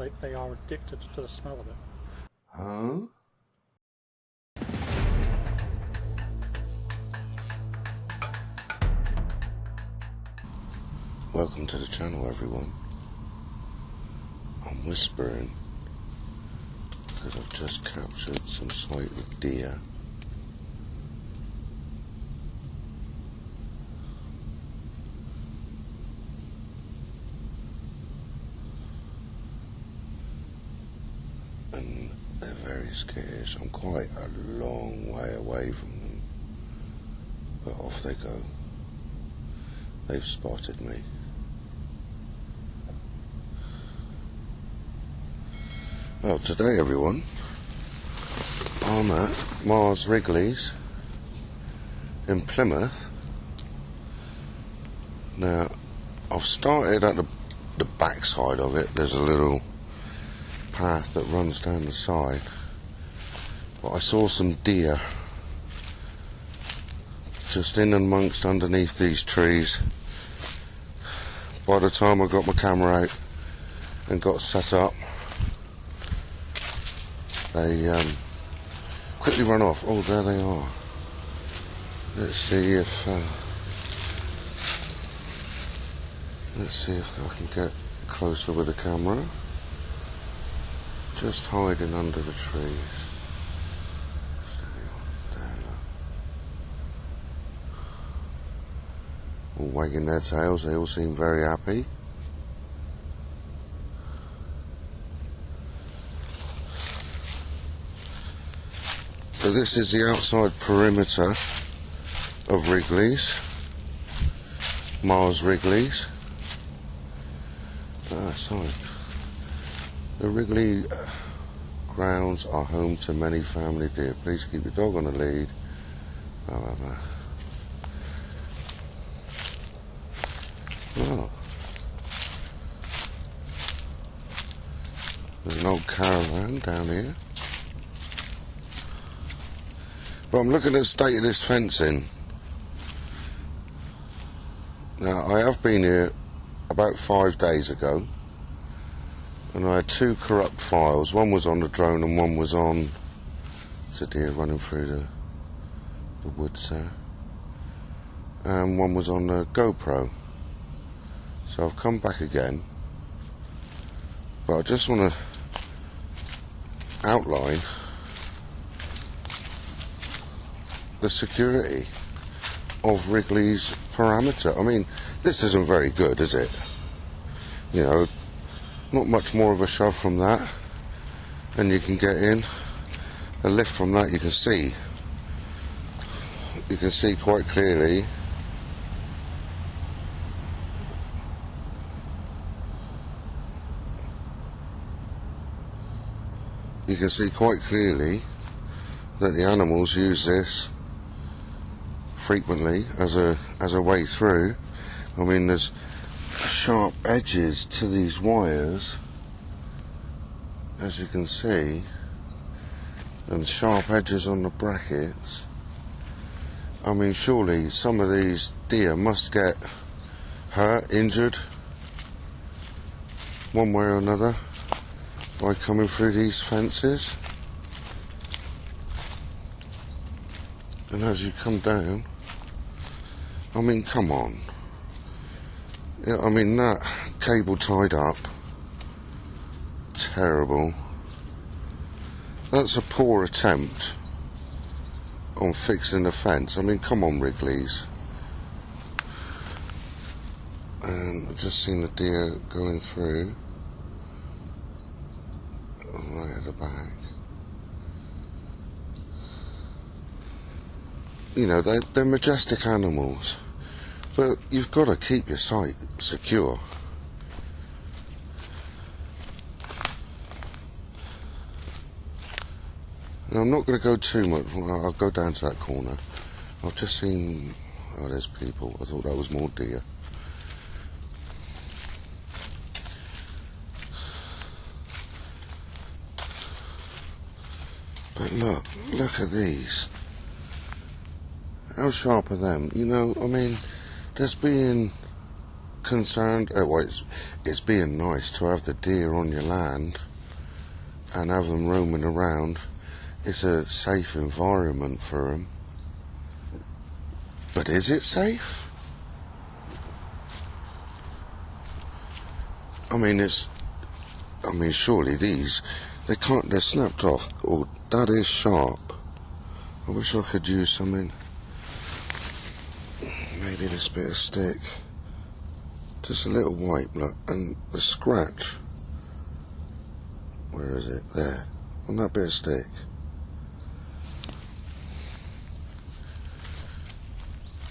or they are addicted to the smell of it. Huh? Welcome to the channel, everyone. I'm whispering because I've just captured some sight of deer. And they're very scarce. I'm quite a long way away from them, but off they go. They've spotted me. Well, today, everyone, I'm at Mars Wrigleys in Plymouth. Now, I've started at the back side of it. There's a little path that runs down the side, but I saw some deer just in amongst underneath these trees. By the time I got my camera out and got set up, they quickly run off. Oh, there they are. Let's see if I can get closer with the camera. Just hiding under the trees. There, look. All wagging their tails. They all seem very happy. So this is the outside perimeter of Wrigleys, Mars Wrigleys. Sorry. The Wrigley grounds are home to many family deer. Please keep your dog on the lead. Blah, blah, blah. Oh. There's an old caravan down here. But I'm looking at the state of this fencing. Now, I have been here about 5 days ago, and I had two corrupt files. One was on the drone and one was on... There's a deer running through the woods there. And one was on the GoPro. So I've come back again. But I just want to outline the security of Wrigley's parameter. I mean, this isn't very good, is it? You know, not much more of a shove from that, and you can get in. A lift from that, you can see quite clearly. You can see quite clearly that the animals use this frequently as a way through. I mean, there's sharp edges to these wires, as you can see, and sharp edges on the brackets. I mean, surely some of these deer must get hurt, injured, one way or another, by coming through these fences. And as you come down, I mean, come on. Yeah, I mean, that cable tied up, terrible. That's a poor attempt on fixing the fence. I mean, come on, Wrigleys. And I've just seen the deer going through right at the back. You know, they're majestic animals, but you've got to keep your site secure. Now, I'm not going to go too much. I'll go down to that corner. I've just seen... Oh, there's people. I thought that was more deer. But look at these. How sharp are them? You know, I mean, there's been concerned. Well, it's being nice to have the deer on your land and have them roaming around. It's a safe environment for them. But is it safe? I mean, surely they're snapped off. Oh, that is sharp. I wish I could use something. Maybe this bit of stick. Just a little wipe, look, and the scratch. Where is it? There. On that bit of stick.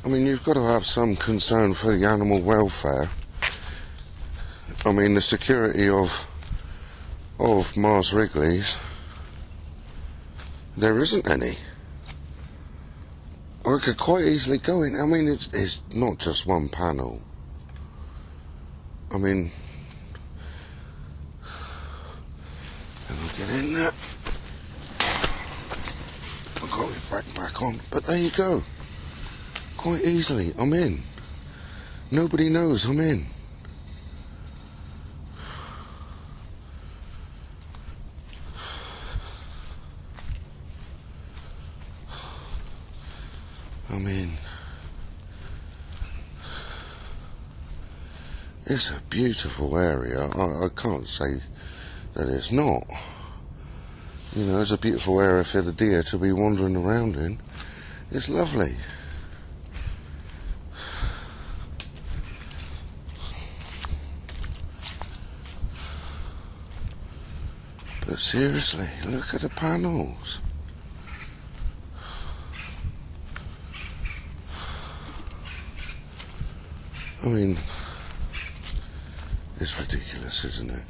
I mean, you've got to have some concern for the animal welfare. I mean, the security of Mars Wrigleys, there isn't any. I could quite easily go in. I mean, it's not just one panel. I mean, and I'll get in there. I've got it back on, but there you go. Quite easily, I'm in. Nobody knows I'm in. I'm in. It's a beautiful area. I can't say that it's not. You know, it's a beautiful area for the deer to be wandering around in. It's lovely. But seriously, look at the panels. I mean, it's ridiculous, isn't it?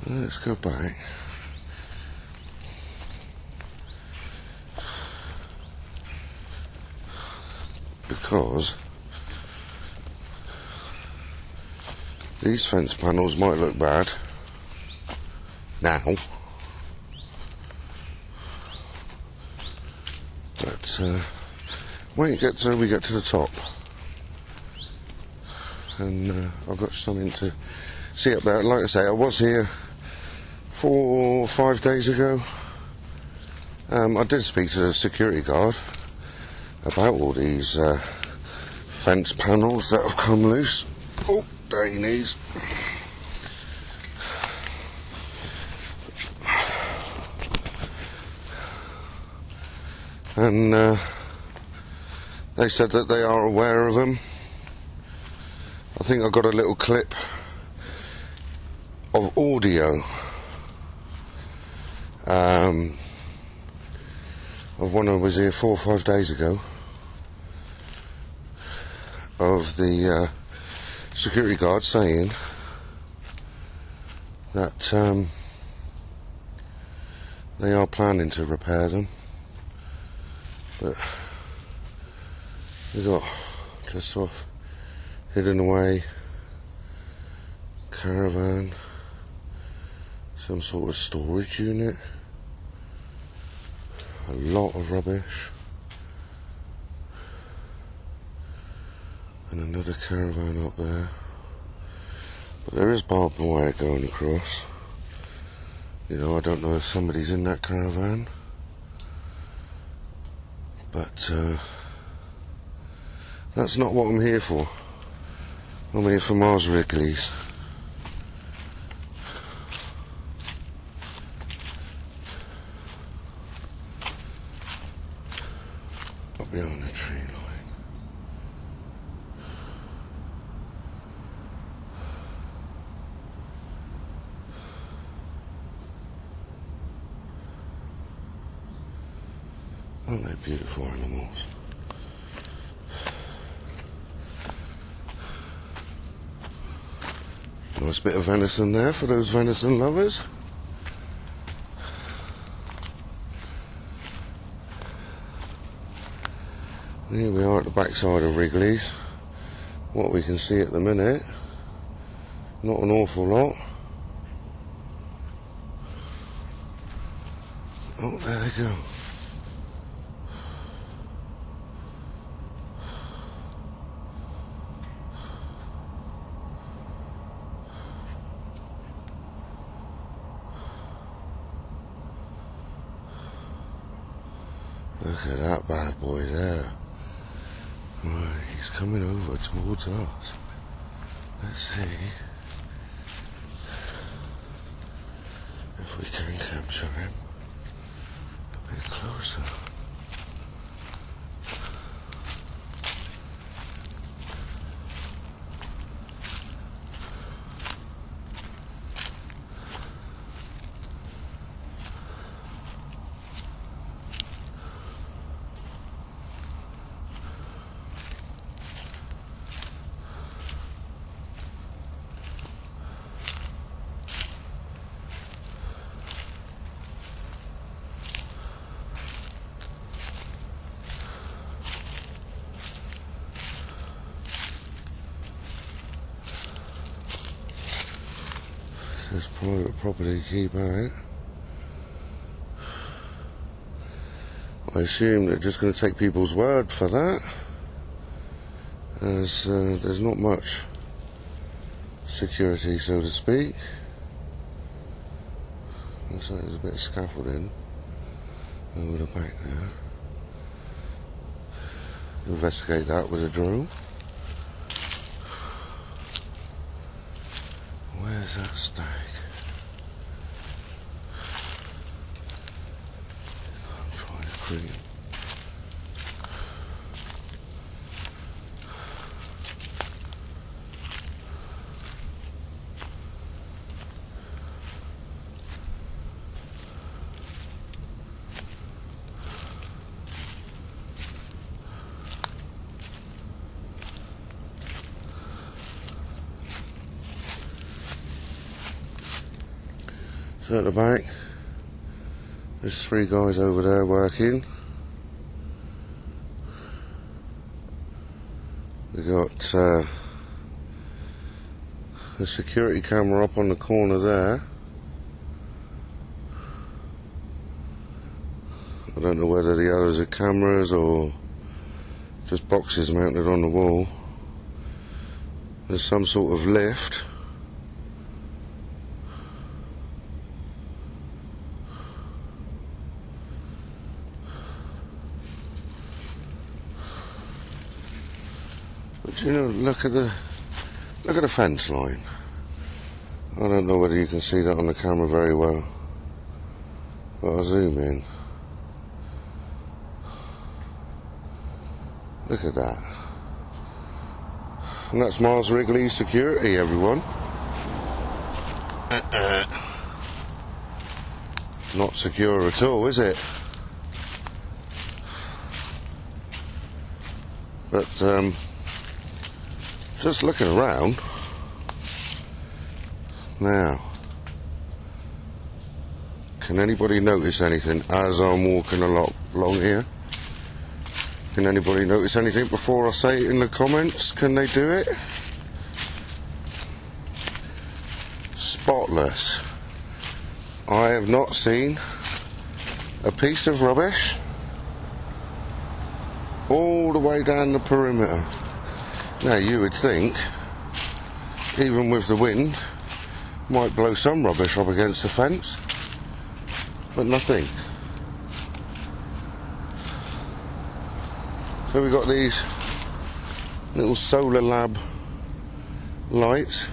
Let's go back. Because these fence panels might look bad now, but when we get to the top, and I've got something to see up there. Like I say, I was here 4 or 5 days ago. I did speak to the security guard about all these fence panels that have come loose. Oh, there he knees. And they said that they are aware of them. I think I got a little clip of audio of when I was here 4 or 5 days ago, of the security guard saying that they are planning to repair them, but they got just sort of hidden away caravan, some sort of storage unit, a lot of rubbish, and another caravan up there. But there is barbed wire going across. You know, I don't know if somebody's in that caravan, but that's not what I'm here for. I'm here for Mars Wrigleys. Up behind the tree line. Aren't they beautiful animals? Nice bit of venison there for those venison lovers. Here we are at the backside of Wrigley's. What we can see at the minute, not an awful lot. Oh, there they go. Look at that bad boy there. Right, he's coming over towards us. Let's see if we can capture him a bit closer. This is private property, keep out. I assume they're just going to take people's word for that, as there's not much security, so to speak. Looks like there's a bit of scaffolding over the back there. Investigate that with a drone. Where's that stag? I'm trying to creep. So at the back, there's 3 guys over there working. We got the security camera up on the corner there. I don't know whether the others are cameras or just boxes mounted on the wall. There's some sort of lift. But you know, look at the fence line. I don't know whether you can see that on the camera very well, but I'll zoom in. Look at that. And that's Mars Wrigleys Security, everyone. Not secure at all, is it? But just looking around now, can anybody notice anything as I'm walking along here? Can anybody notice anything before I say it in the comments? Can they do it? Spotless. I have not seen a piece of rubbish all the way down the perimeter. Now you would think, even with the wind, might blow some rubbish up against the fence, but nothing. So we've got these little solar lab lights.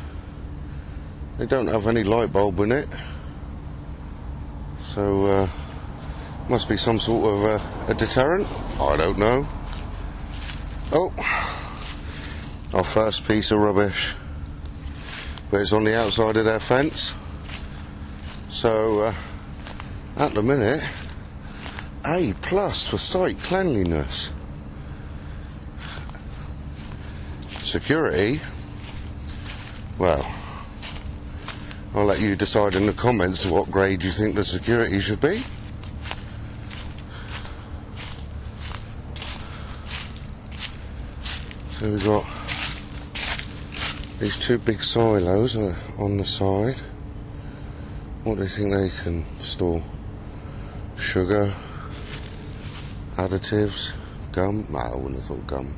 They don't have any light bulb in it, so must be some sort of a deterrent. I don't know. Oh, our first piece of rubbish, but it's on the outside of their fence. So at the minute, A+ for site cleanliness. Security, well, I'll let you decide in the comments what grade you think the security should be. So we've got these 2 big silos on the side. What do you think they can store? sugar, additives, gum. No, I wouldn't have thought gum.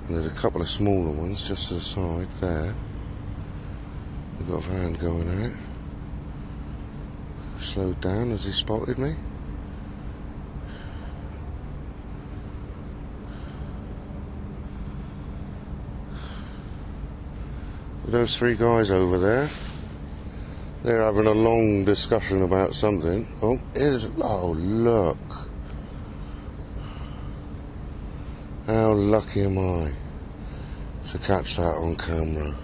And there's a couple of smaller ones just to the side there. We've got a van going out. Slowed down as he spotted me. Those three guys over there, they're having a long discussion about something. Oh, look. How lucky am I to catch that on camera.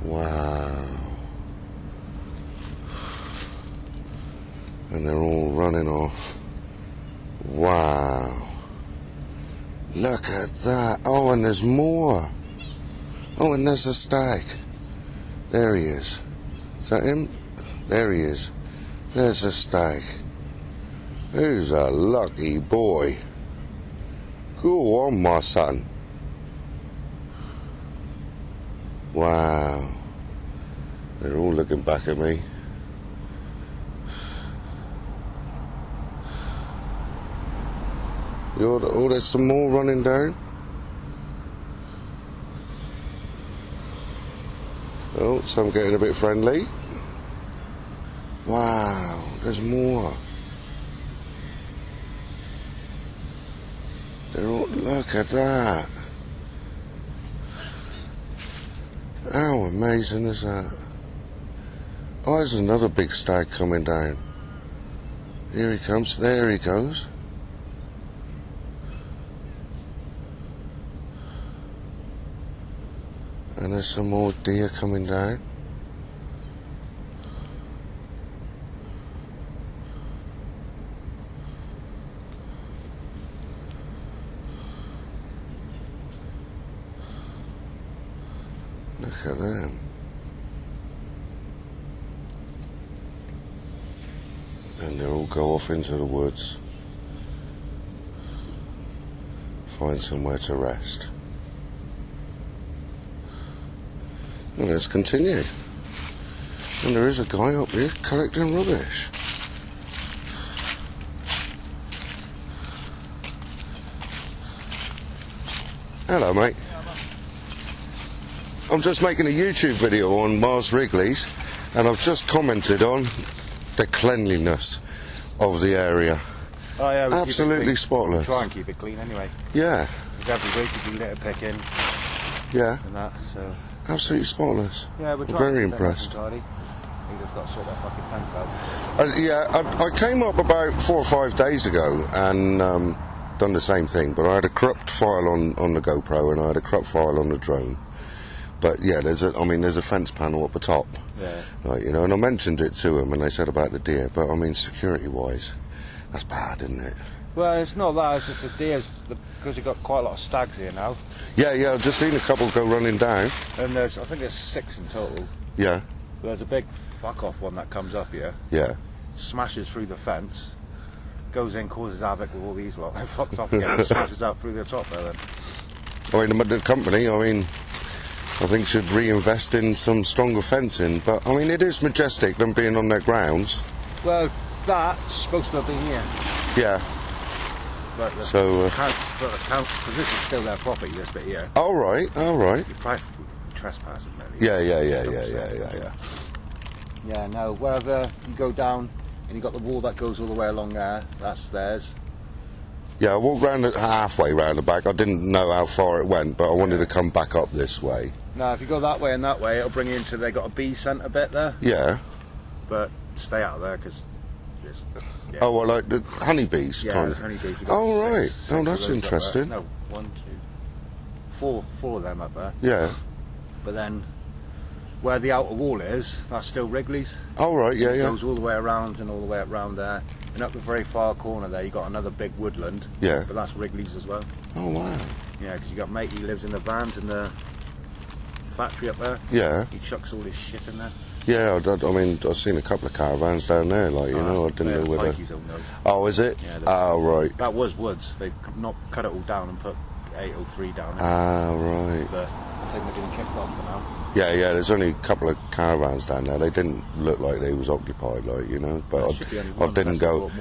Wow. And they're all running off. Wow. Look at that. Oh, and there's more. Oh, and there's a stag. There he is. Is that him? There he is. There's a stag. Who's a lucky boy? Go on, my son. Wow. They're all looking back at me. Oh, there's some more running down. Oh, some getting a bit friendly. Wow, there's more. They're all, look at that. How amazing is that? Oh, there's another big stag coming down. Here he comes, there he goes. And there's some more deer coming down. Look at them. And they all go off into the woods. Find somewhere to rest. Well, let's continue. And there is a guy up here collecting rubbish. Hello, mate. I'm just making a YouTube video on Mars Wrigleys, and I've just commented on the cleanliness of the area. Oh, yeah, absolutely spotless. Try and keep it clean anyway. Yeah. Because every week you do litter picking. Yeah. And that, so. Absolutely spotless. Yeah, we're very impressed. He just got to sort that fucking fence out. Yeah, I came up about 4 or 5 days ago and done the same thing, but I had a corrupt file on the GoPro and I had a corrupt file on the drone. But yeah, there's a fence panel up the top. Yeah. Right, you know, and I mentioned it to them and they said about the deer, but I mean, security-wise, that's bad, isn't it? Well, it's not that, it's just the deers, because you've got quite a lot of stags here now. Yeah, I've just seen a couple go running down. And I think there's 6 in total. Yeah. But there's a big fuck-off one that comes up here. Yeah. Smashes through the fence, goes in, causes havoc with all these lot, and fucks off again and smashes out through the top there then. I mean, the company, I think should reinvest in some stronger fencing, but I mean, it is majestic, them being on their grounds. Well, that's supposed to have been here. Yeah. But the so, because this is still their property, this bit here. All right. You're trespassing, really. Yeah. Yeah, no, wherever you go down and you've got the wall that goes all the way along there, that's theirs. Yeah, I walked halfway round the back. I didn't know how far it went, but I wanted to come back up this way. Now, if you go that way and that way, it'll bring you into, they got a bee centre bit there. Yeah. But stay out of there, because... Yeah. Oh, well, like the honeybees, kind of. Honeybees. Oh, right. Oh, that's interesting. No, 1, 2, 4 of them up there. Yeah. But then, where the outer wall is, that's still Wrigley's. Oh, right, yeah. It goes all the way around and all the way around there. And up the very far corner there, you've got another big woodland. Yeah. But that's Wrigley's as well. Oh, wow. Yeah, because you've got mate, he lives in the vans in the factory up there. Yeah. He chucks all his shit in there. Yeah, I've seen a couple of caravans down there, like, I didn't know whether... Oh, is it? Yeah, oh, right. That was woods. They not cut it all down and put 803 down there. Ah, right. But I think they're getting kicked off for now. Yeah, there's only a couple of caravans down there. They didn't look like they was occupied, like, you know. But I didn't go.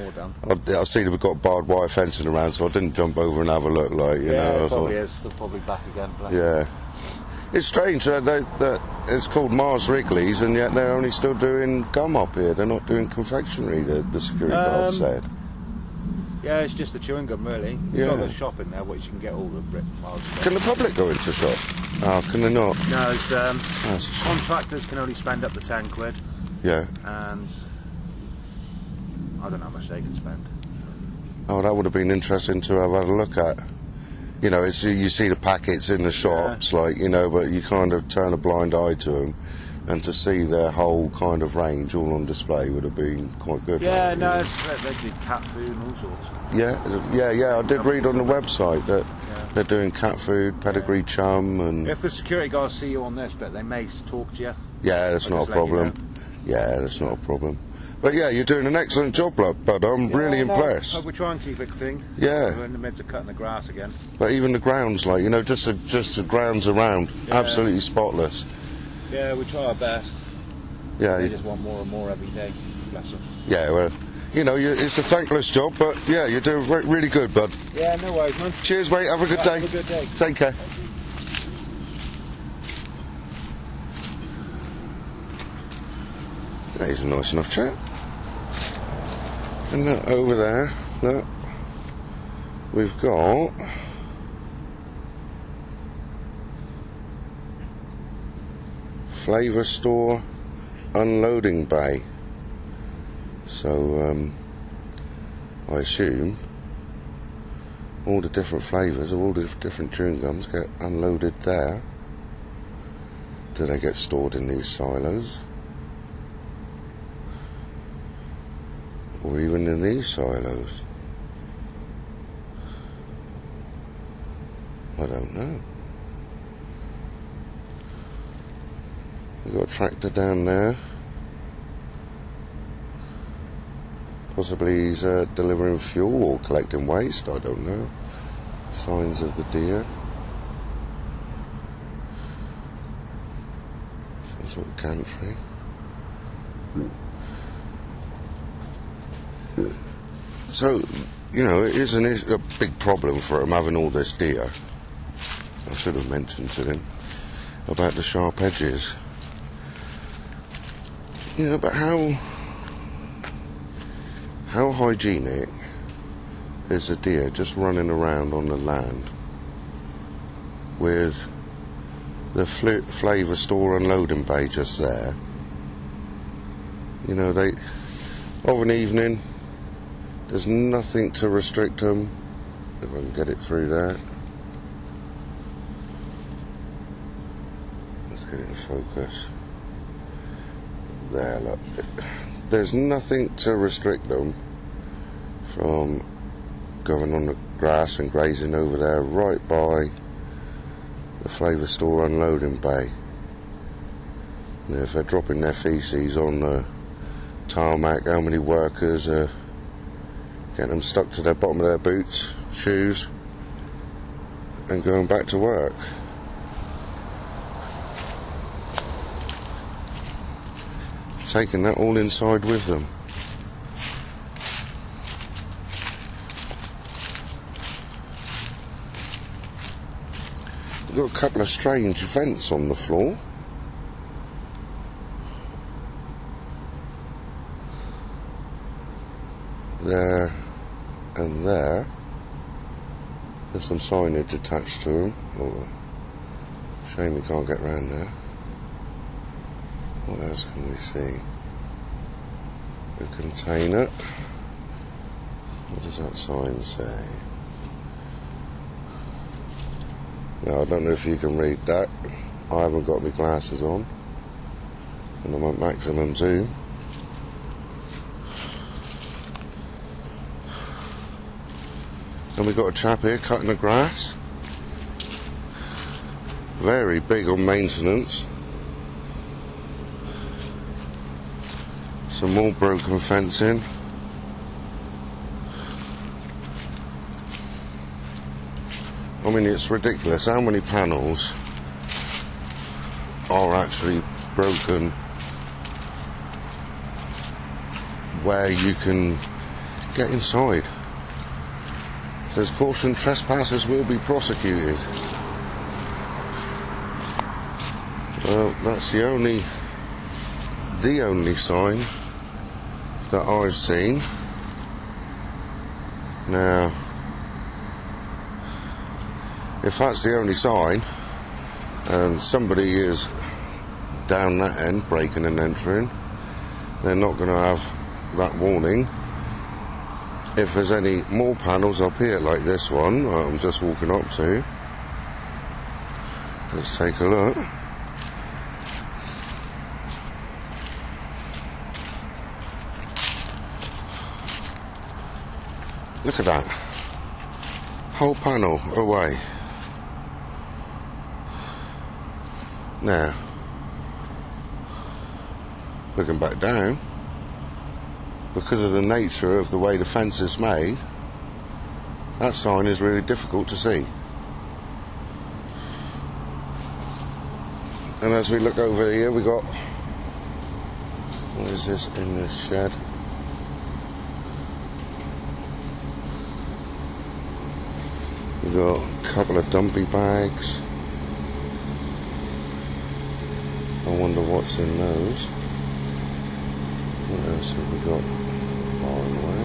I see they've got barbed wire fencing around, so I didn't jump over and have a look, like, you know. It probably is. They're probably back again. Yeah. It's strange that it's called Mars Wrigleys, and yet they're only still doing gum up here. They're not doing confectionery, the security guard said. Yeah, it's just the chewing gum, really. There's got a shop in there which you can get all the Mars stuff. Can the public go into the shop? Oh, can they not? No, it's, contractors can only spend up to 10 quid. Yeah. And I don't know how much they can spend. Oh, that would have been interesting to have had a look at. You know, it's, you see the packets in the shops, like, you know, but you kind of turn a blind eye to them. And to see their whole kind of range all on display would have been quite good. Yeah, like, no, they do cat food and all sorts. Yeah, I did read on the website that they're doing cat food, pedigree chum, and... If the security guards see you on this bit, they may talk to you. Yeah, that's not a problem. Yeah, that's not a problem. But yeah, you're doing an excellent job, bud. I'm really impressed. We try and keep it clean. Yeah. We're in the midst of cutting the grass again. But even the grounds, like, you know, just the grounds around, absolutely spotless. Yeah, we try our best. Yeah. They just want more and more every day. Bless them. Yeah, well, you know, it's a thankless job, but yeah, you're doing really good, bud. Yeah, no worries, man. Cheers, mate. Have a good day. Have a good day. Take care. He's a nice enough chap. And look, over there, look, we've got flavour store unloading bay. So I assume all the different flavours of all the different chewing gums get unloaded there. Do they get stored in these silos? Or even in these silos? I don't know. We've got a tractor down there. Possibly he's delivering fuel or collecting waste, I don't know. Signs of the deer. Some sort of gantry. So, you know, it is a big problem for him having all this deer. I should have mentioned to him about the sharp edges. You know, but how hygienic is a deer just running around on the land with the flavour store unloading bay just there? You know, of an evening, there's nothing to restrict them. If I can get it through there. Let's get it in focus. There, look. There's nothing to restrict them from going on the grass and grazing over there right by the flavour store unloading bay. You know, if they're dropping their feces on the tarmac, how many workers are getting them stuck to the bottom of their boots, shoes, and going back to work. Taking that all inside with them. We've got a couple of strange vents on the floor. There and there. There's some signage attached to them. Oh, shame we can't get round there. What else can we see? A container. What does that sign say? Now, I don't know if you can read that. I haven't got my glasses on. And I'm at maximum zoom. And we've got a chap here cutting the grass. Very big on maintenance. Some more broken fencing. I mean, it's ridiculous how many panels are actually broken where you can get inside. It says caution, trespassers will be prosecuted. Well, that's the only sign that I've seen. Now, if that's the only sign and somebody is down that end breaking and entering, they're not going to have that warning. If there's any more panels up here like this one I'm just walking up to, let's take a look. Look at that, whole panel away. Now, looking back down, because of the nature of the way the fence is made, that sign is really difficult to see. And as we look over here, we got, what is this in this shed? We got a couple of dumpy bags. I wonder what's in those. What else have we got? Far away.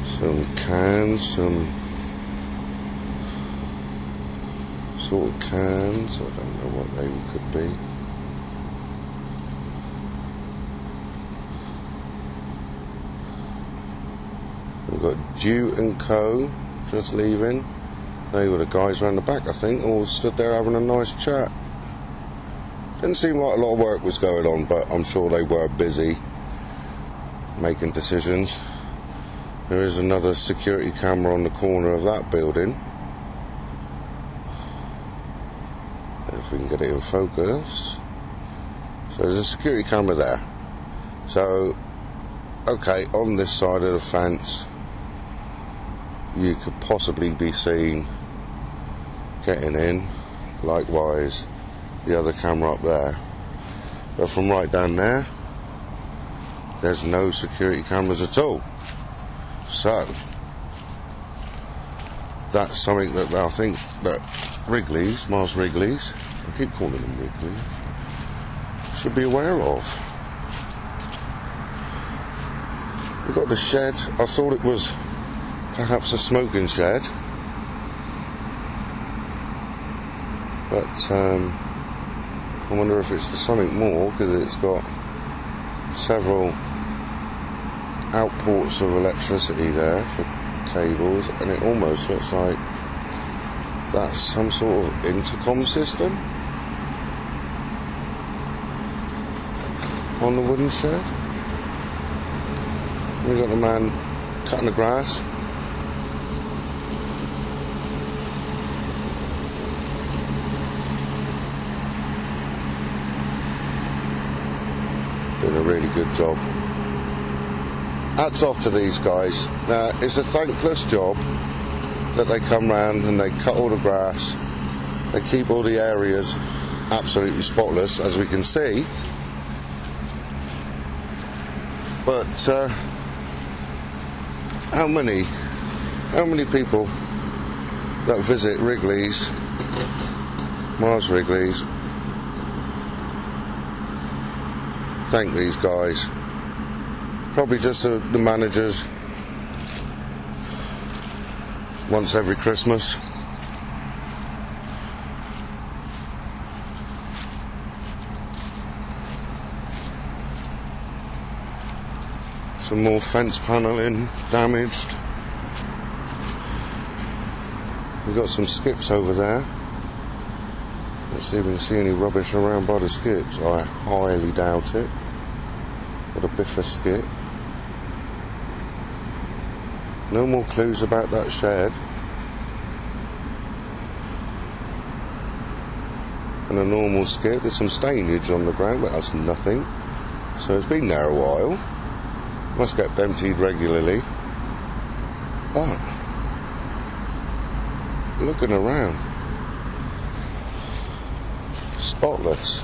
Some cans, some sort of cans. I don't know what they could be. We've got Dew and Co. just leaving. They were the guys around the back, I think, all stood there having a nice chat. Didn't seem like a lot of work was going on, but I'm sure they were busy making decisions. There is another security camera on the corner of that building. If we can get it in focus. So there's a security camera there. So, okay, on this side of the fence, you could possibly be seen getting in. Likewise, the other camera up there. But from right down there, there's no security cameras at all. So, that's something that I think that Wrigleys, Mars Wrigleys, I keep calling them Wrigleys, should be aware of. We've got the shed. I thought it was perhaps a smoking shed, but I wonder if it's for something more, because it's got several outports of electricity there for cables, and it almost looks like that's some sort of intercom system on the wooden shed. We've got the man cutting the grass. Doing a really good job. Hats off to these guys. Now, it's a thankless job that they come round and they cut all the grass. They keep all the areas absolutely spotless, as we can see. But how many people that visit Wrigleys, Mars Wrigleys, thank these guys? Probably just the managers once every Christmas. Some more fence panelling damaged. We've got some skips over there. Let's see if we can see any rubbish around by the skips. I highly doubt it. Got a biffa skip. No more clues about that shed. And a normal skip. There's some stainage on the ground, but that's nothing. So it's been there a while. Must get emptied regularly. But looking around. Spotless.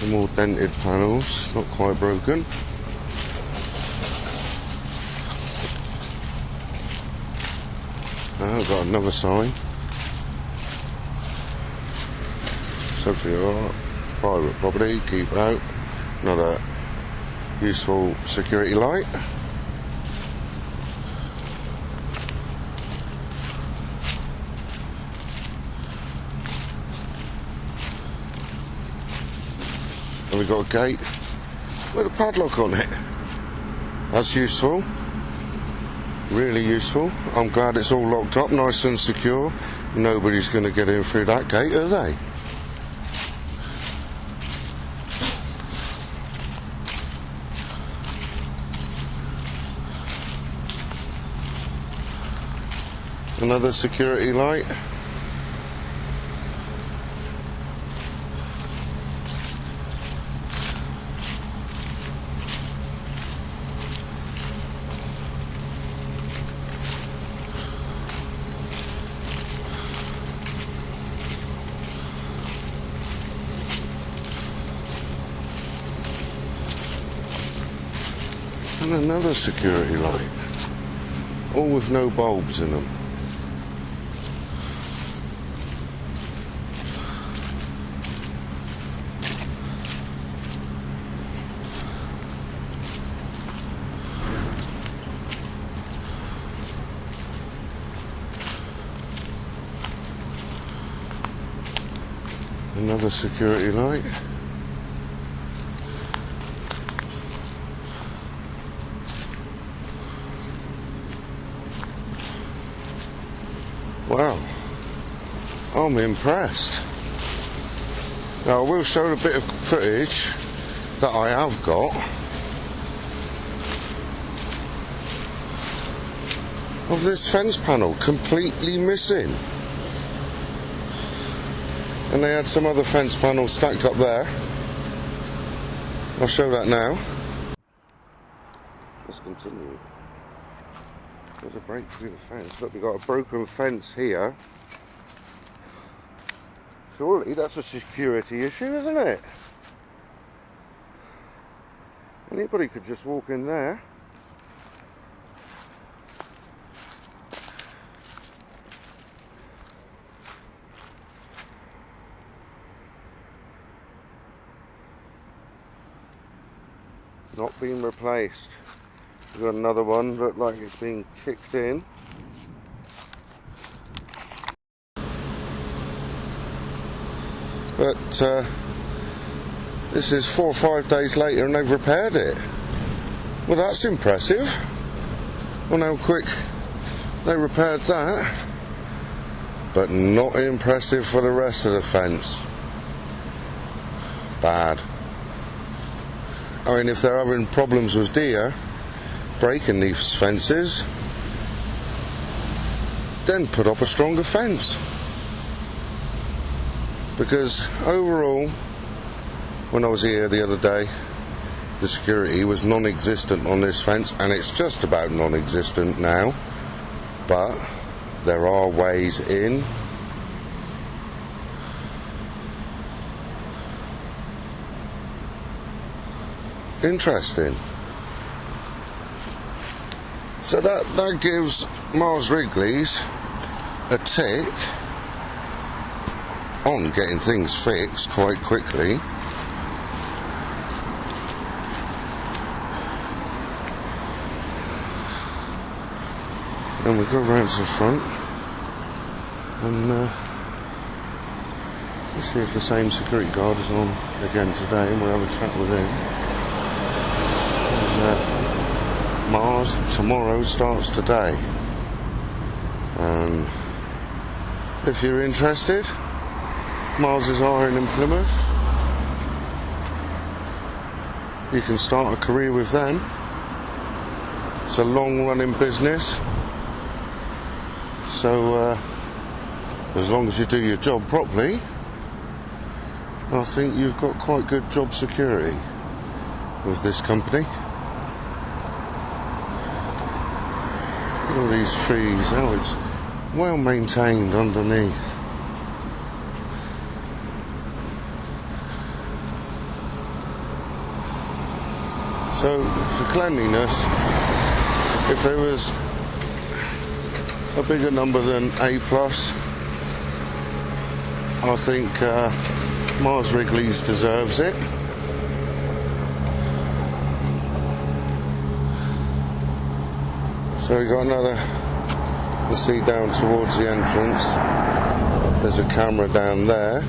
Some more dented panels, not quite broken. I've got another sign. So for your private property, keep out. Another useful security light. And we've got a gate with a padlock on it. That's useful. Really useful. I'm glad it's all locked up, nice and secure. Nobody's going to get in through that gate, are they? Another security light. And another security light, all with no bulbs in them. Another security light. Wow, I'm impressed. Now I will show a bit of footage that I have got of this fence panel completely missing. And they had some other fence panels stacked up there. I'll show that now. Let's continue. There's a break through the fence. Look, we've got a broken fence here. Surely that's a security issue, isn't it? Anybody could just walk in there. Not being replaced. We've got another one, looked like it's being kicked in. But this is 4 or 5 days later and they've repaired it. Well, that's impressive. Well, how quick they repaired that. But not impressive for the rest of the fence. Bad. I mean, if they're having problems with deer breaking these fences, then put up a stronger fence. Because overall, when I was here the other day, the security was non-existent on this fence, and it's just about non-existent now, but there are ways in. Interesting. So that gives Mars Wrigleys a tick on getting things fixed quite quickly. And we go round to the front and let's see if the same security guard is on again today, and we'll have a chat with him. Mars tomorrow starts today. If you're interested, Mars is hiring in Plymouth. You can start a career with them. It's a long running business, so as long as you do your job properly, I think you've got quite good job security. with this company. All these trees, oh, it's well maintained underneath. So for cleanliness, if there was a bigger number than A+, I think Mars Wrigleys deserves it. So we got another, you see down towards the entrance, there's a camera down there.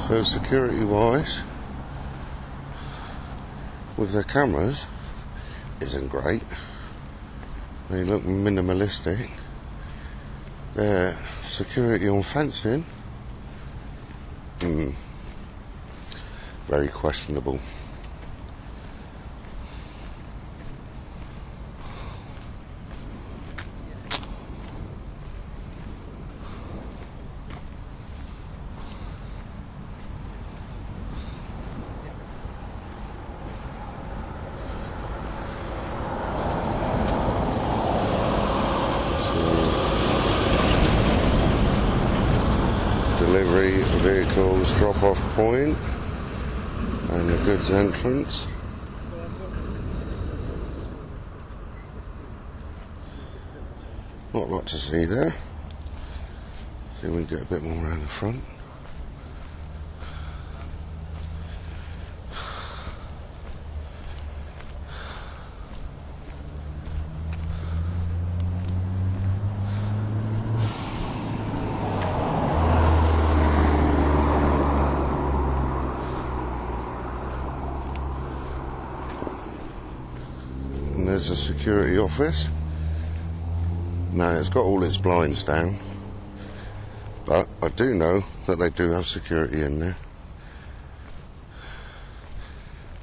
So security wise, with their cameras, isn't great. They look minimalistic. Their security on fencing, very questionable. Delivery vehicles drop-off point and the goods entrance. Not a lot to see there. See if we can get a bit more around the front. There's a security office. Now it's got all its blinds down, but I do know that they do have security in there,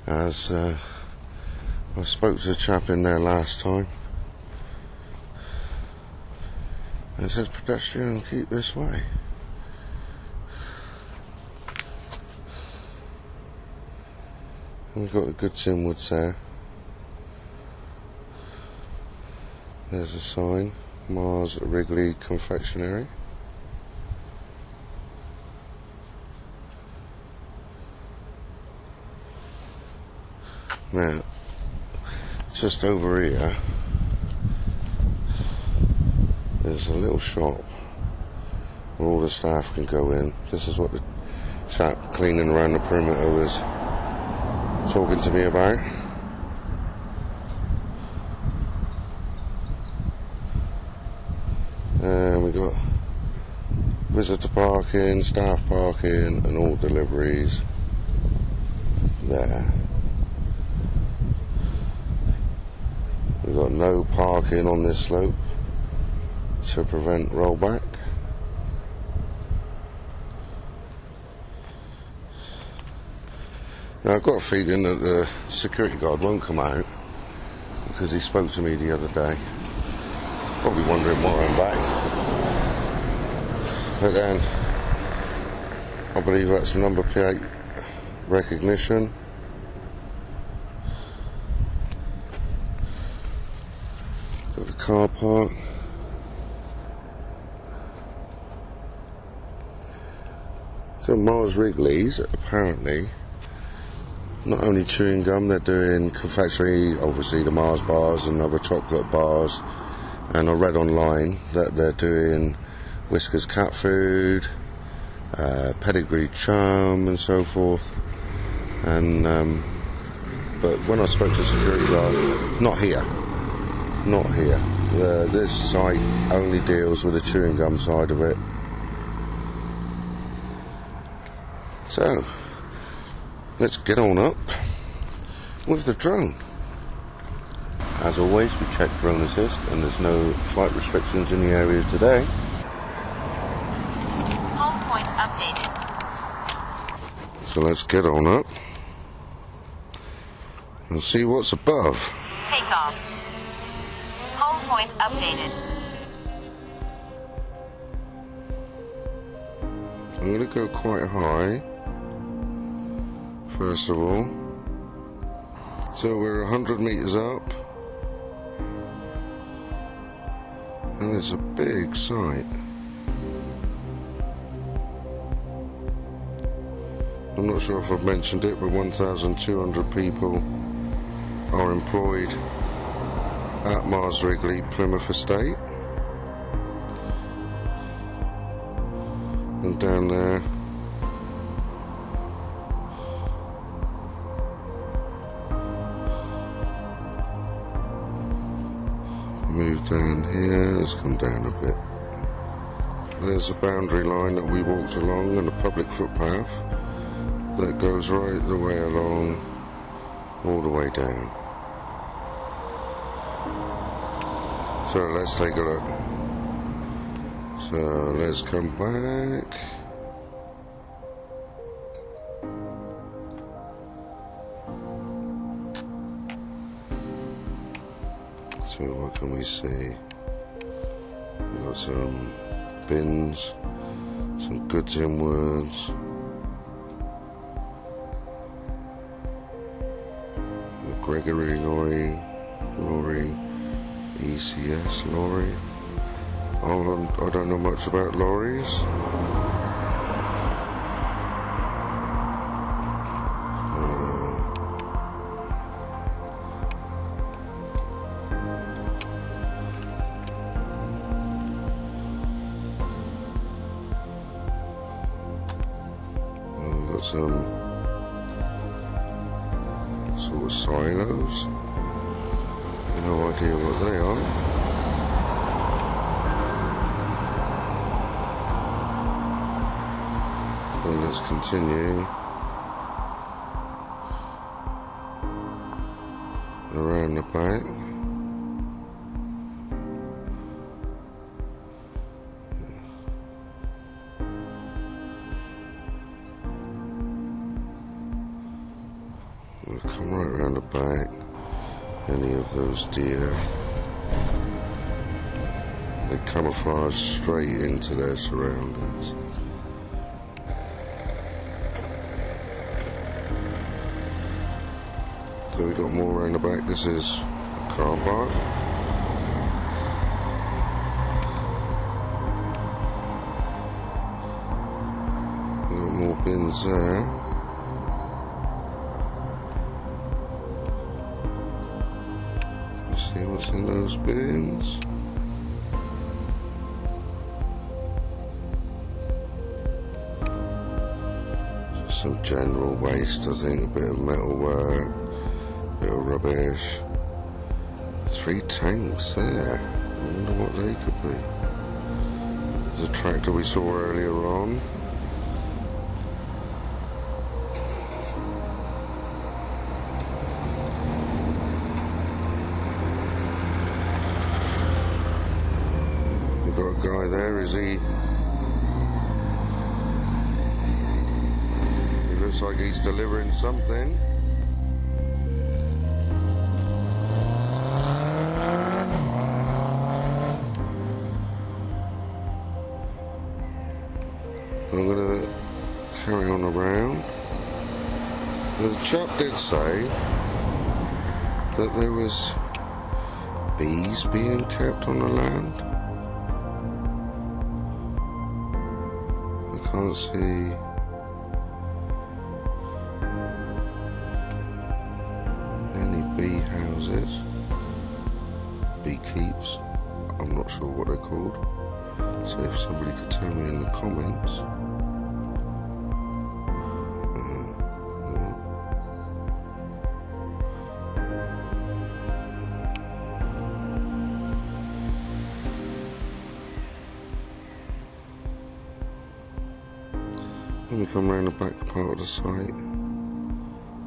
as I spoke to a chap in there last time. It says pedestrian keep this way. We've got the goods inwards there. There's a sign, Mars Wrigley Confectionery. Now, just over here, there's a little shop where all the staff can go in. This is what the chap cleaning around the perimeter was talking to me about. And we got visitor parking, staff parking, and all deliveries there. We've got no parking on this slope to prevent rollback. Now I've got a feeling that the security guard won't come out, because he spoke to me the other day. Probably wondering why I'm back. But then, I believe that's number plate recognition. Got the car park. So Mars Wrigleys, apparently, not only chewing gum, they're doing confectionery, obviously the Mars bars and other chocolate bars. And I read online that they're doing Whisker's cat food, pedigree chum and so forth. And but when I spoke to the security guard, not here. This site only deals with the chewing gum side of it. So let's get on up with the drone. As always, we check drone assist, and there's no flight restrictions in the area today. Home point updated. So let's get on up and see what's above. is off. Home point updated. I'm going to go quite high, first of all. So we're 100 metres up, and it's a big site. I'm not sure if I've mentioned it, but 1,200 people are employed at Mars Wrigley Plymouth Estate. And down there, move down here, let's come down a bit. There's a boundary line that we walked along and a public footpath that goes right the way along, all the way down. So let's take a look. So let's come back. So what can we see? We've got some bins, some goods inwards. The Gregory lorry, ECS lorry. I don't know much about lorries. We've got some sort of silos. No idea what they are. Well, let's continue around the back. We'll come right around the back. Any of those deer, they camouflage straight into their surroundings. So we got more around the back. This is a car park. We got more bins there. See what's in those bins. Just some general waste, I think, a bit of metalwork, a bit of rubbish. 3 tanks there. I wonder what they could be. There's a tractor we saw earlier on. Got a guy there, is he? He looks like he's delivering something. I'm gonna carry on around. The chap did say that there was bees being kept on the land. Can't see any bee houses, bee keeps. I'm not sure what they're called. So if somebody could tell me in the comments. Let me come around the back part of the site.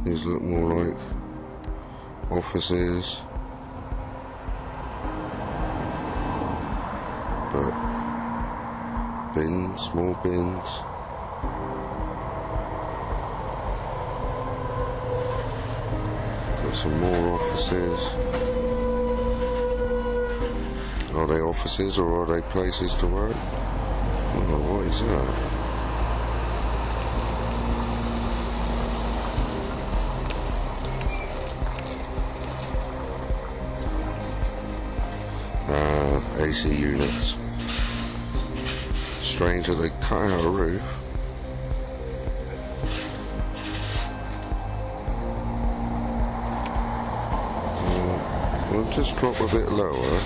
These look more like offices, but bins, more bins. Got some more offices. Are they offices or are they places to work? Oh, what is that? AC units. Strange that they cut out a roof. We'll just drop a bit lower.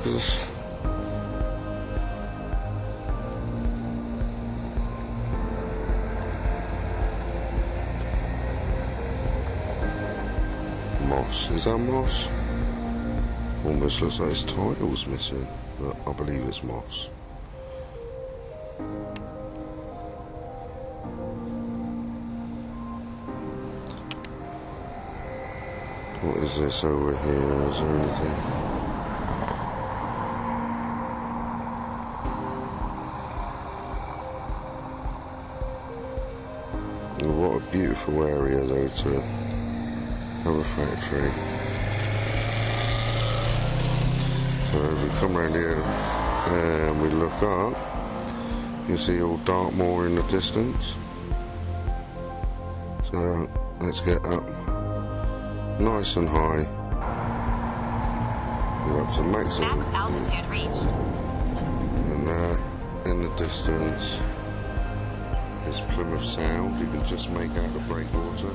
'Cause moss. Is that moss? Almost looks like his title's missing, but I believe it's moss. What is this over here? Is there anything? What a beautiful area though to have a factory. So we come around here and we look up, you can see old Dartmoor in the distance. So let's get up nice and high. We're up to maximum. Max altitude reached. And in the distance is Plymouth Sound. You can just make out the breakwater.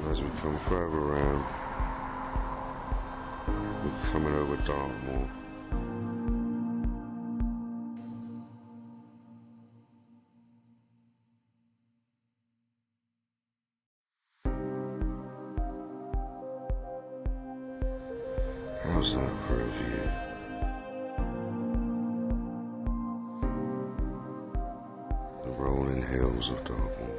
As we come further around, we're coming over Dartmoor. How's that for a view? The rolling hills of Dartmoor.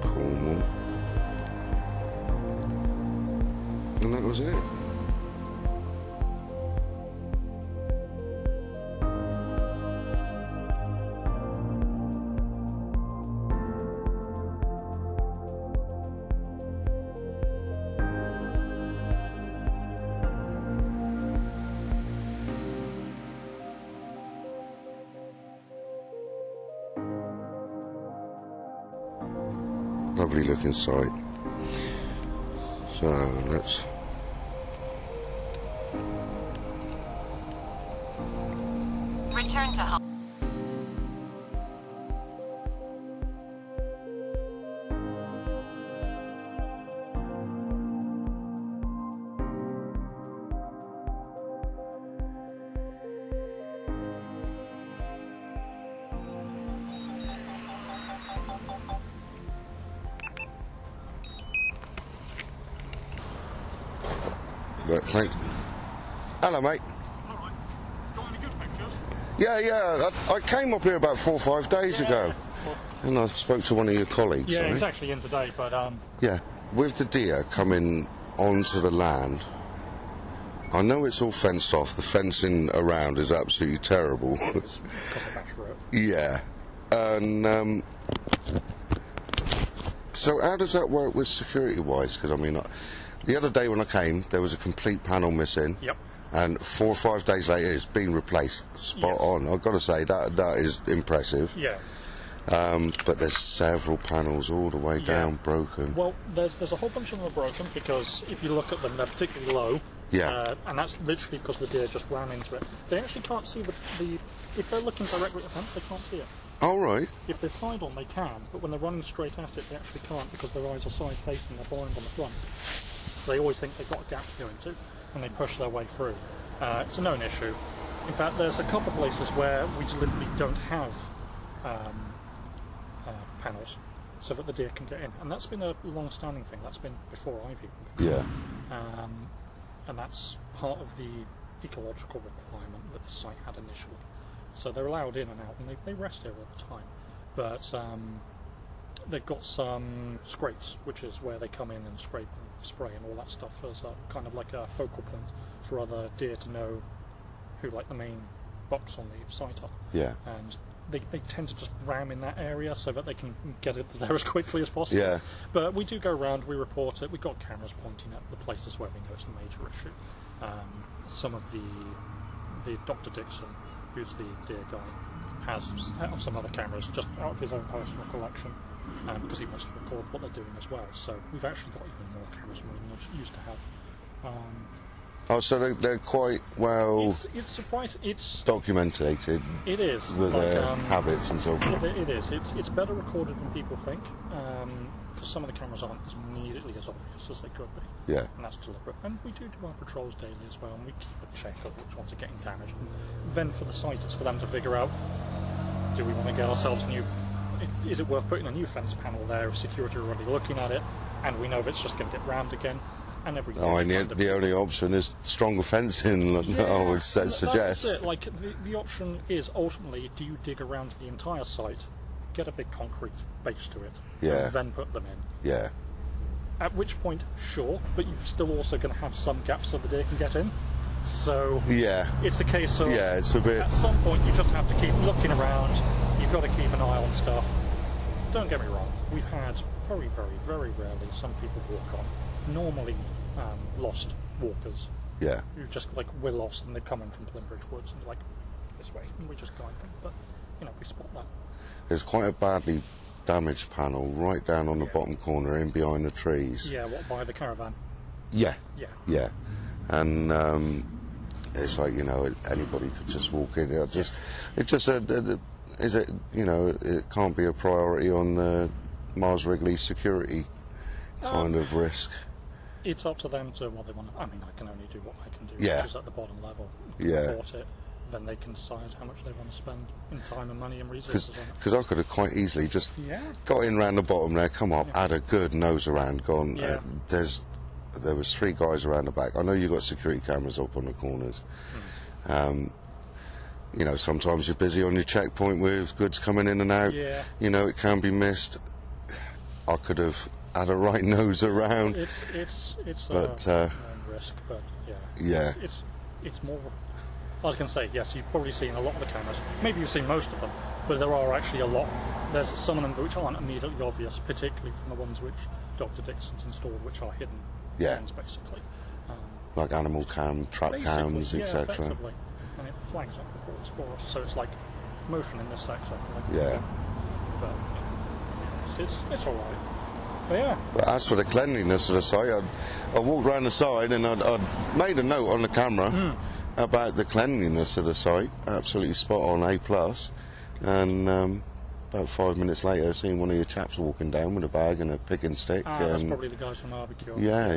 Cornwall, and that was it. Lovely looking site. So let's Return to home. thanks. Hello, mate. Alright. Got any good pictures? Yeah. I came up here about 4 or 5 days ago, and I spoke to one of your colleagues. Yeah, right? he's actually in today, but Yeah, with the deer coming onto the land, I know it's all fenced off. The fencing around is absolutely terrible. because of that route. Yeah, and so how does that work with security-wise? Because I mean, the other day when I came, there was a complete panel missing. Yep. And 4 or 5 days later, it's been replaced. Spot on. I've got to say that is impressive. Yeah. But there's several panels all the way down broken. Well, there's a whole bunch of them are broken because if you look at them, they're particularly low. Yeah. And that's literally because the deer just ran into it. They actually can't see the if they're looking directly at the fence, they can't see it. All right. If they're side on, they can, but when they're running straight at it, they actually can't because their eyes are side facing. They're blind on the front. so they always think they've got a gap to go into, and they push their way through. It's a known issue. In fact, there's a couple of places where we deliberately don't have panels so that the deer can get in, and that's been a long-standing thing. That's been before I've even Yeah. and that's part of the ecological requirement that the site had initially. So they're allowed in and out, and they rest here all the time. But they've got some scrapes, which is where they come in and scrape and spray and all that stuff as kind of like a focal point for other deer to know who like the main box on the site are. Yeah. And they tend to just ram in that area so that they can get it there as quickly as possible. Yeah. But we do go around, we report it, we've got cameras pointing at the places where we know it's a major issue. Some of the Dr. Dixon, who's the deer guy, has some other cameras just out of his own personal collection, because he wants to record what they're doing as well. So we've actually got even more cameras than we used to have. Oh, so they're quite well It's surprising. It's documented it is with like, their habits and so forth. It is. It's better recorded than people think, because some of the cameras aren't as immediately as obvious as they could be. Yeah. And that's deliberate. And we do our patrols daily as well, and we keep a check of which ones are getting damaged. And then for the site, it's for them to figure out: do we want to get ourselves a new? Is it worth putting a new fence panel there if security are already looking at it, and we know if it's just going to get rammed again? And everything. Oh, and the only option is stronger fencing, I would suggest. That's it. Like, the option is, ultimately, do you dig around the entire site, get a big concrete base to it, Yeah. and then put them in? Yeah. At which point, sure, but you're still also going to have some gaps so the deer can get in. So, Yeah. it's a case of, Yeah, it's a bit... at some point, you just have to keep looking around, you've got to keep an eye on stuff. Don't get me wrong, we've had very, very, very rarely some people walk on. Normally lost walkers Yeah. who just like we're lost and they're coming from Plimbridge Woods and like this way and we just guide them, but we spot that. There's quite a badly damaged panel right down on the bottom corner in behind the trees. Yeah, what, by the caravan? Yeah. Yeah. Yeah. And it's like, anybody could just walk in. It just is it, it can't be a priority on the Mars Wrigleys security kind of risk. It's up to them to what they want. I mean, I can only do what I can do, Yeah. which is at the bottom level. Yeah. Report it, then they can decide how much they want to spend in time and money and resources on it. Because I could have quite easily just Yeah. got in round the bottom there, come up, had a good nose around, gone. Yeah. There was 3 guys around the back. I know you got security cameras up on the corners. Sometimes you're busy on your checkpoint with goods coming in and out. Yeah. It can be missed. I could have had a right nose around. It's But, a risk, but Yeah. It's more. I was going to say, yes, you've probably seen a lot of the cameras. Maybe you've seen most of them, but there are actually a lot. There's some of them which aren't immediately obvious, particularly from the ones which Dr. Dixon's installed, which are hidden ones, basically. Like animal cam, trap cams, yeah, etc. effectively. And it flags up reports for us, so it's like motion in this sector. Yeah. But it's all right. But yeah. But as for the cleanliness of the site, I walked round the side and I'd made a note on the camera about the cleanliness of the site. Absolutely spot on, A+. And about 5 minutes later, I seen one of your chaps walking down with a bag and a picking stick. That's probably the guys from Barbecue. Yeah.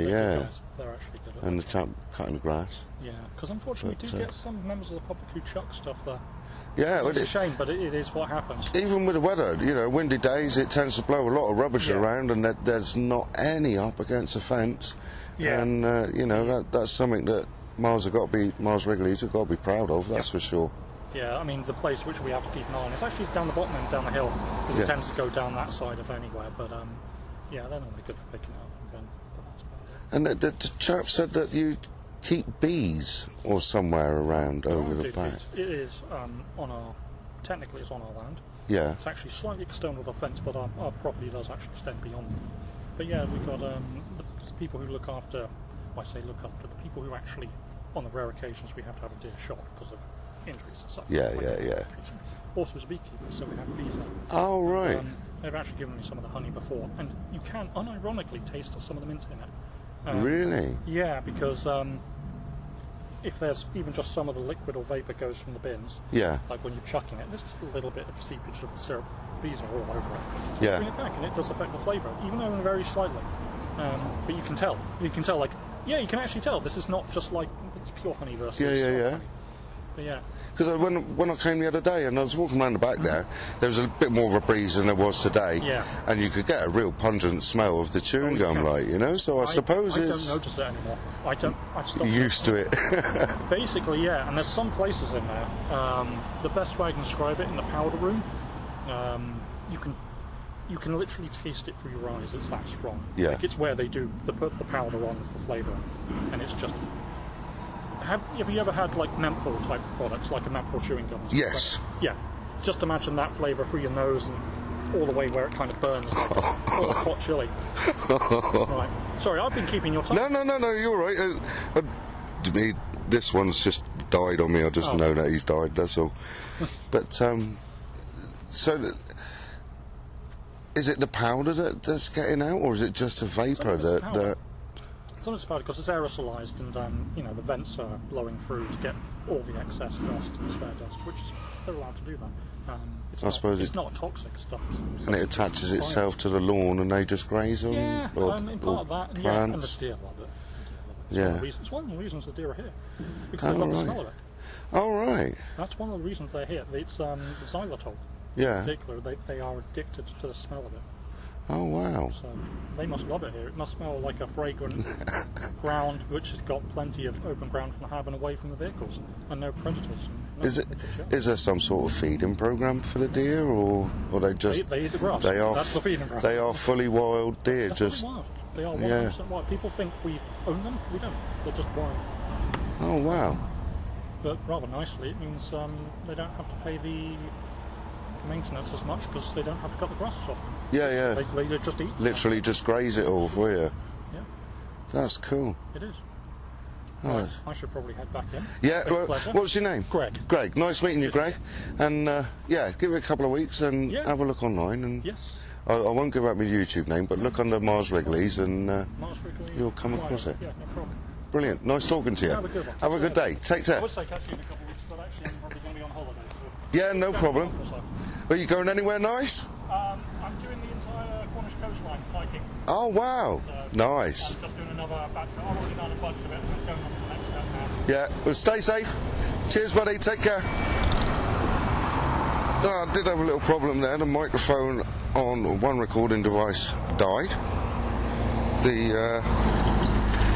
They're actually good at And it. the chap cutting the grass. Yeah, because unfortunately we do get some members of the public who chuck stuff there. Yeah, It's a shame, but it is what happens. even with the weather, windy days, it tends to blow a lot of rubbish around, and there's not any up against the fence. Yeah. And that's something that Mars Wrigleys have got to be proud of. That's for sure. Yeah, I mean, the place which we have to keep an eye on is actually down the bottom end, down the hill, because it tends to go down that side of anywhere. But they're normally good for picking it up. But that's about it. And the chap said that you keep bees or somewhere around over the back. It is technically it's on our land. Yeah. It's actually slightly external to the fence, but our property does actually extend beyond it. But yeah, we've got the people who look after, well, I say look after, the people who actually, on the rare occasions we have to have a deer shot because of injuries and stuff. Yeah. Also as a beekeeper, so we have bees there. Oh, right. They've actually given me some of the honey before, and you can unironically taste some of the mint in it. Really? Yeah, because if there's even just some of the liquid or vapour goes from the bins, Yeah. like when you're chucking it, there's just a little bit of seepage of the syrup. Bees are all over it. Yeah. Bring it back, and it does affect the flavour, even though very slightly. but you can tell. You can tell, like, yeah, you can actually tell. This is not just like it's pure honey versus Yeah. honey. But yeah. Because when I came the other day and I was walking around the back there was a bit more of a breeze than there was today. Yeah. And you could get a real pungent smell of the chewing gum, can. like, you know. So I suppose I it's don't notice it anymore. I've stopped used to it. Basically, yeah, and there's some places in there. The best way I can describe it, in the powder room, you can literally taste it through your eyes. It's that strong. Yeah. Like it's where they put the powder on for flavour, and it's just. Have you ever had like menthol type products, like a menthol chewing gum? Yes. Yeah. Just imagine that flavour through your nose and all the way where it kind of burns, like all the hot chili. Right. Sorry, I've been keeping your time. No, you're right. This one's just died on me. I just know that he's died, that's all. But, so, is it the powder that's getting out, or is it just a vapour that... Sometimes it's powder because it's aerosolized and, the vents are blowing through to get all the excess dust and spare dust, which they're allowed to do that. It's not toxic stuff. And it attaches itself to the lawn and they just graze on? Yeah, in part of that, and the deer love it. It's one of the reasons the deer are here. Because they love the smell of it. Oh, right. That's one of the reasons they're here. It's the xylitol. Yeah. In particular, they are addicted to the smell of it. Oh, wow. So they must love it here. It must smell like a fragrant ground which has got plenty of open ground from having away from the vehicles and no predators. Is there some sort of feeding program for the deer, or they just they eat the grass? That's the feeding program. They are fully wild deer. They're just fully wild. They are 100% wild. People think we own them. We don't. They're just wild. Oh, wow. But rather nicely, it means they don't have to pay the maintenance as much because they don't have to cut the grass off them. Yeah. They just eat. Literally just graze it all for you. Yeah. That's cool. It is. Oh, Right, I should probably head back in. Yeah, what's your name? Greg. Greg, nice meeting you, Greg. And give it a couple of weeks and have a look online. And yes. I won't give out my YouTube name, but look under Mars Wrigleys and Mars Wrigleys you'll come across it. Yeah, no problem. Brilliant. Nice talking to you. Have a good one. Have a good day. Take care. I would say catch you in a couple of weeks, but actually I'm probably going to be on holiday. So Yeah, no problem. Are you going anywhere nice? I'm doing the entire Cornish coastline hiking. Oh, wow. So Nice. I'm just doing another batch. I've already done a bunch of it. I'm just going on to the next step now. Yeah, well, stay safe. Cheers, buddy. Take care. I did have a little problem there. The microphone on one recording device died. The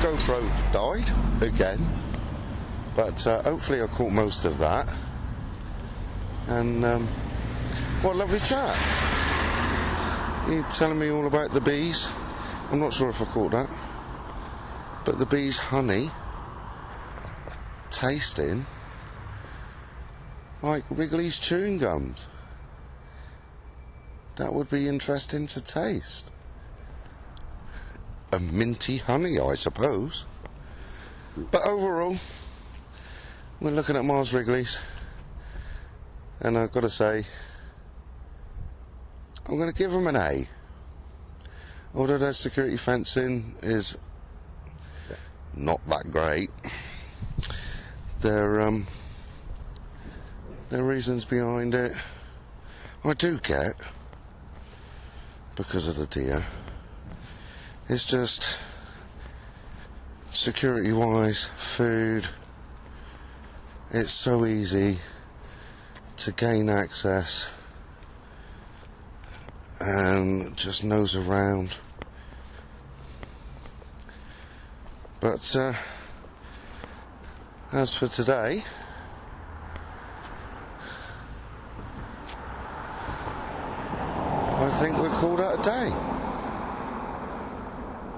GoPro died again. But hopefully I caught most of that. And what a lovely chat. You're telling me all about the bees. I'm not sure if I caught that. But the bees' honey tasting like Wrigley's chewing gums. That would be interesting to taste. A minty honey, I suppose. But overall, we're looking at Mars Wrigleys, and I've got to say, I'm going to give them an A. Although their security fencing is not that great, there are reasons behind it I do get, because of the deer. It's just security wise, food, it's so easy to gain access and just nose around. But as for today, I think we're called out a day.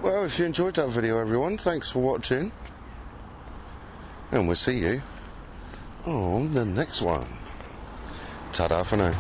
Well, if you enjoyed that video, everyone, thanks for watching, and we'll see you on the next one. Ta-da for now.